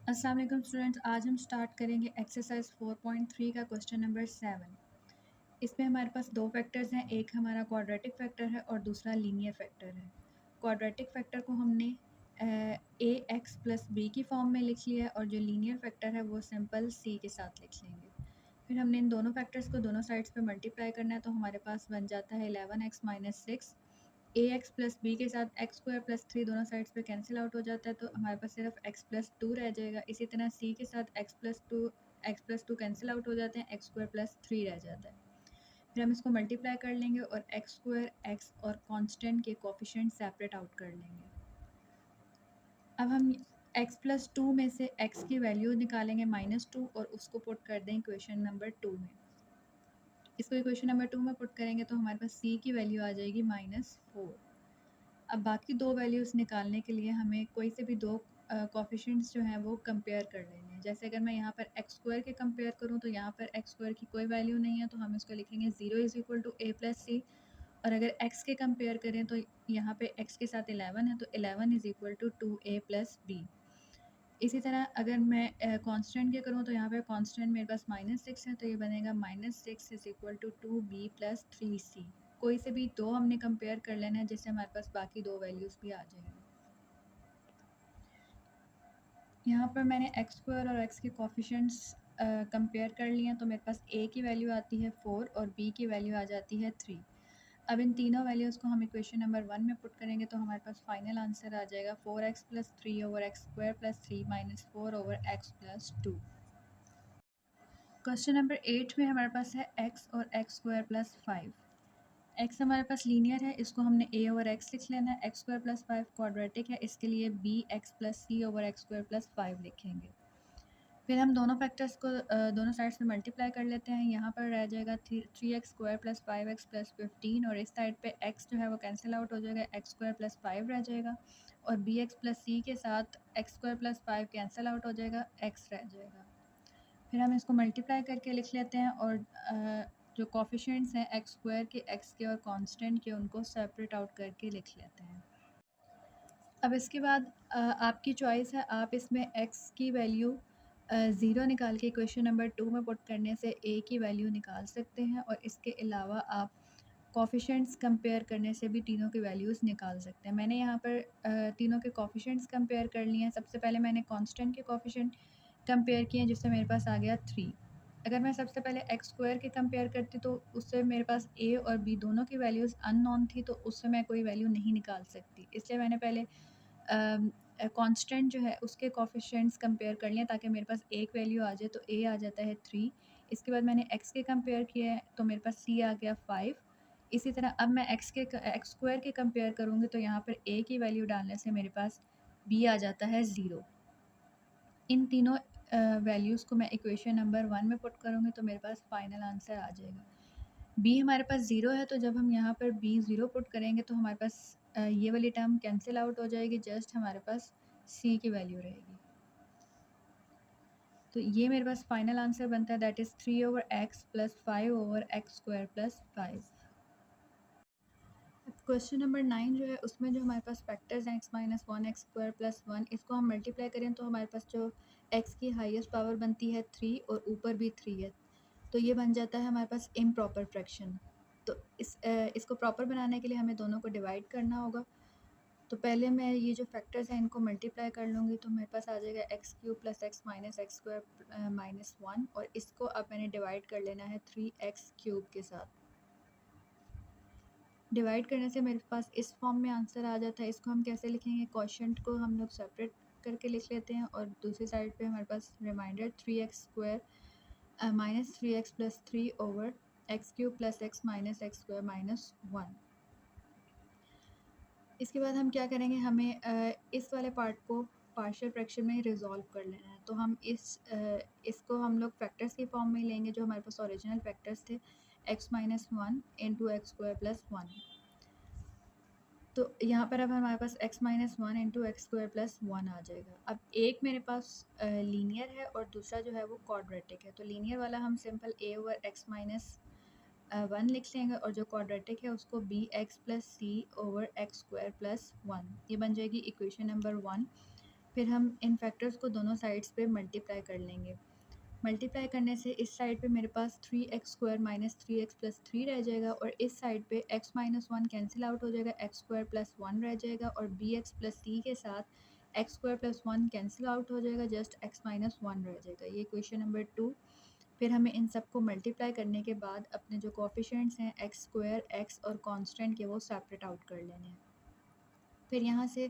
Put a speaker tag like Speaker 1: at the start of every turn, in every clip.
Speaker 1: अस्सलाम वालेकुम स्टूडेंट्स, आज हम स्टार्ट करेंगे एक्सरसाइज 4.3 का क्वेश्चन नंबर 7। इसमें हमारे पास दो फैक्टर्स हैं, एक हमारा क्वाड्रेटिक फैक्टर है और दूसरा लीनियर फैक्टर है। क्वाड्रेटिक फैक्टर को हमने ए एक्स प्लस बी की फॉर्म में लिख लिया है और जो लीनियर फैक्टर है वो सिंपल सी के साथ लिख लेंगे। फिर हमने इन दोनों फैक्टर्स को दोनों साइड्स पे मल्टीप्लाई करना है, तो हमारे पास बन जाता है 11x माइनस 6। ए एक्स प्लस बी के साथ एक्स स्क्वायर प्लस 3 दोनों साइड्स पे कैंसिल आउट हो जाता है, तो हमारे पास सिर्फ एक्स प्लस 2 रह जाएगा। इसी तरह सी के साथ x plus two cancel out हो जाते हैं, एक्स स्क्वायर प्लस 3 रह जाता है। फिर हम इसको मल्टीप्लाई कर लेंगे और एक्स स्क्वायर एक्स और कांस्टेंट के कोफिशिएंट सेपरेट आउट कर लेंगे। अब हम x प्लस 2 में से x की वैल्यू निकालेंगे -2 और उसको पुट कर दें इक्वेशन नंबर 2 में। इसको इक्वेशन नंबर 2 में पुट करेंगे तो हमारे पास c की वैल्यू आ जाएगी -4। अब बाकी दो वैल्यूज़ निकालने के लिए हमें कोई से भी दो कोफिशिएंट्स जो हैं वो कंपेयर कर लेने हैं। जैसे अगर मैं यहाँ पर एक्स स्क्वायर के कंपेयर करूँ तो यहाँ पर एक्स स्क्वायर की कोई वैल्यू नहीं है, तो हम इसको लिखेंगे 0 is equal to a plus c. और अगर एक्स के कंपेयर करें तो यहाँ पे एक्स के साथ 11 है, तो 11 is equal to 2a plus B. इसी तरह अगर मैं कांस्टेंट के करूँ तो यहाँ पे कांस्टेंट मेरे पास -6 है, तो ये बनेगा -6 is equal to 2b plus 3c। कोई से भी दो हमने कंपेयर कर लेना है जिससे हमारे पास बाकी दो वैल्यूज़ भी आ जाएंगी। यहाँ पर मैंने एक्स स्क्वायर और एक्स के कोफिशिएंट्स कंपेयर कर लिए हैं, तो मेरे पास ए की वैल्यू आती है 4 और बी की वैल्यू आ जाती है 3। अब इन तीनों वैल्यूज़ को हम इक्वेशन नंबर 1 में पुट करेंगे तो हमारे पास फाइनल आंसर आ जाएगा 4x plus 3 over x square plus 3 minus 4 over x plus 2। Question number 8 में हमारे पास है x और एक्स स्क्वायर प्लस 5। x हमारे पास लीनियर है, इसको हमने a ओवर x लिख लेना है। एक्स स्क्वायर प्लस 5 क्वाड्रेटिक है, इसके लिए b एक्स प्लस सी ओवर एक्स स्क्वायर प्लस 5 लिखेंगे। फिर हम दोनों फैक्टर्स को दोनों साइड्स में मल्टीप्लाई कर लेते हैं। यहाँ पर रह जाएगा 3x square plus 5x plus 15 और इस साइड पे x जो है वो कैंसिल आउट हो जाएगा, एक्स स्क्वायर प्लस 5 रह जाएगा और बी एक्स प्लस सी के साथ x square plus 5 cancel out हो जाएगा, x रह जाएगा। फिर हम इसको मल्टीप्लाई करके लिख लेते हैं और जो कोफिशिएंट्स हैं एक्स स्क्वायर के, एक्स के और कांस्टेंट के, उनको सेपरेट आउट करके लिख लेते हैं। अब इसके बाद आपकी चॉइस है, आप इसमें x की वैल्यू 0 निकाल के इक्वेशन नंबर 2 में पुट करने से a की वैल्यू निकाल सकते हैं और इसके अलावा आप कोफिशिएंट्स कंपेयर करने से भी तीनों की वैल्यूज़ निकाल सकते हैं। मैंने यहाँ पर तीनों के कोफिशिएंट्स कंपेयर कर लिए हैं। सबसे पहले मैंने कांस्टेंट के कोफिशिएंट कंपेयर किए जिससे मेरे पास आ गया 3। अगर मैं सबसे पहले एक्स स्क्वायर के कंपेयर करती तो उससे मेरे पास a और b दोनों की वैल्यूज़ अननोन थी, तो उससे मैं कोई वैल्यू नहीं निकाल सकती। इसलिए मैंने पहले कांस्टेंट जो है उसके कोफिशिएंट्स कंपेयर कर लिया ताकि मेरे पास एक वैल्यू आ जाए, तो a आ जाता है 3। इसके बाद मैंने x के कंपेयर किए हैं तो मेरे पास c आ गया 5। इसी तरह अब मैं एक्स स्क्वायर के कंपेयर करूँगी तो यहाँ पर a की वैल्यू डालने से मेरे पास b आ जाता है 0। इन तीनों वैल्यूज़ को मैं इक्वेशन नंबर 1 में पुट करूँगी तो मेरे पास फाइनल आंसर आ जाएगा। b हमारे पास 0 है, तो जब हम यहाँ पर b 0 पुट करेंगे तो हमारे पास ये वाली टर्म कैंसिल आउट हो जाएगी, जस्ट हमारे पास c की वैल्यू रहेगी। तो ये मेरे पास फाइनल आंसर बनता है, that is 3 over x plus 5 over x square plus 5। Question number 9 जो है उसमें जो हमारे पास फैक्टर्स हैं x-1 एक्स स्क्वायर प्लस 1, इसको हम मल्टीप्लाई करें तो हमारे पास जो x की हाईएस्ट पावर बनती है 3 और ऊपर भी 3 है, तो ये बन जाता है हमारे पास इम्प्रॉपर फ्रैक्शन। तो इसको प्रॉपर बनाने के लिए हमें दोनों को डिवाइड करना होगा। तो पहले मैं ये जो फैक्टर्स हैं इनको मल्टीप्लाई कर लूँगी तो मेरे पास आ जाएगा x cube plus x minus x square minus 1 और इसको अब मैंने डिवाइड कर लेना है 3x क्यूब के साथ। डिवाइड करने से मेरे पास इस फॉर्म में आंसर आ जाता है। इसको हम कैसे लिखेंगे, क्वोशंट को हम लोग सेपरेट करके लिख लेते हैं और दूसरी साइड पे हमारे पास reminder 3x square minus 3x plus 3 over x cube plus x minus x square minus 1। इसके बाद हम क्या करेंगे, हमें इस वाले पार्ट को पार्शियल फ्रैक्शन में रिजॉल्व कर लेना है। तो हम इसको हम लोग फैक्टर्स की फॉर्म में लेंगे जो हमारे पास ओरिजिनल फैक्टर्स थे, x minus 1 into x square plus 1। तो यहाँ पर अब हमारे पास x minus 1 into x square plus 1 आ जाएगा। अब एक मेरे पास लीनियर है और दूसरा जो है वो क्वाड्रेटिक है, तो लीनियर वाला हम simple a over x minus 1 लिख लेंगे और जो क्वाड्रेटिक है उसको बी एक्स प्लस सी ओवर एक्स स्क्वायर प्लस 1, ये बन जाएगी इक्वेशन नंबर 1। फिर हम इन फैक्टर्स को दोनों साइड्स पे मल्टीप्लाई कर लेंगे। मल्टीप्लाई करने से इस साइड पे मेरे पास 3x² माइनस 3x प्लस 3 रह जाएगा और इस साइड पे x माइनस 1 कैंसिल आउट हो जाएगा, x² प्लस 1 रह जाएगा और bx प्लस c के साथ x² प्लस 1 कैंसिल आउट हो जाएगा, जस्ट x माइनस 1 रह जाएगा। ये क्वेश्चन नंबर 2। फिर हमें इन सबको मल्टीप्लाई करने के बाद अपने जो कोफिशिएंट्स हैं x² x और कांस्टेंट के वो सेपरेट आउट कर लेने हैं। फिर यहाँ से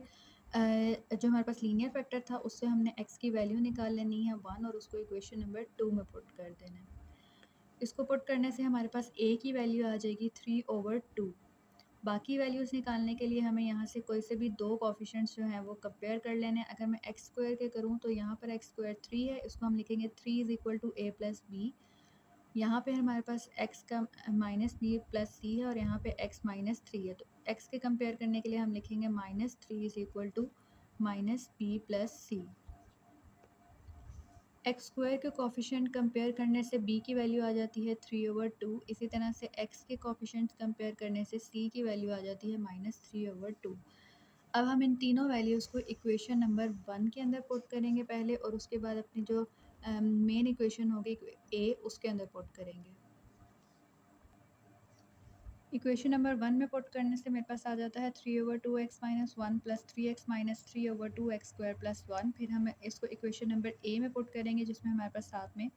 Speaker 1: जो हमारे पास लीनियर फैक्टर था उससे हमने x की वैल्यू निकाल लेनी है 1 और उसको इक्वेशन नंबर 2 में पुट कर देना है। इसको पुट करने से हमारे पास a की वैल्यू आ जाएगी 3/2। बाकी वैल्यूज़ निकालने के लिए हमें यहाँ से कोई से भी दो कोफिशिएंट्स जो हैं वो कंपेयर कर लेने हैं। अगर मैं एक्स स्क्वायर के करूँ तो यहाँ पर एक्स स्क्वायर 3 है, इसको हम लिखेंगे 3 is equal to a plus B. यहाँ पे हमारे पास x का माइनस बी प्लस सी है और यहाँ पे x माइनस 3 है, तो x के कंपेयर करने के लिए हम लिखेंगे minus 3 is equal to minus B plus C. X square के कोफिशिएंट कंपेयर करने से b की वैल्यू आ जाती है 3/2। इसी तरह से x के कोफिशिएंट कंपेयर करने से c की वैल्यू आ जाती है माइनस 3/2। अब हम इन तीनों वैल्यूज़ को इक्वेशन नंबर 1 के अंदर पुट करेंगे पहले और उसके बाद अपनी जो मेन इक्वेशन होगी a उसके अंदर पुट करेंगे। इक्वेशन नंबर 1 में पुट करने से मेरे पास आ जाता है 3/2x minus 1 plus 3x minus 3/2x square plus 1। फिर हम इसको इक्वेशन नंबर ए में पुट करेंगे जिसमें हमारे पास साथ में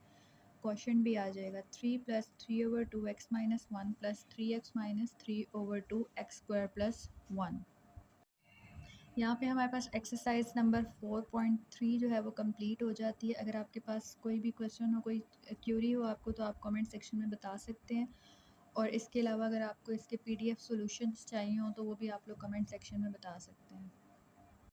Speaker 1: क्वेश्चन भी आ जाएगा 3 plus 3/2x minus 1 plus 3x minus 3/2x square plus 1। यहाँ पे हमारे पास एक्सरसाइज नंबर 4.3 जो है वो कंप्लीट हो जाती है। अगर आपके पास कोई भी क्वेश्चन हो, कोई क्यूरी हो आपको, तो आप कमेंट सेक्शन में बता सकते हैं और इसके अलावा अगर आपको इसके पीडीएफ सॉल्यूशंस चाहिए हो तो वो भी आप लोग कमेंट सेक्शन में बता सकते हैं।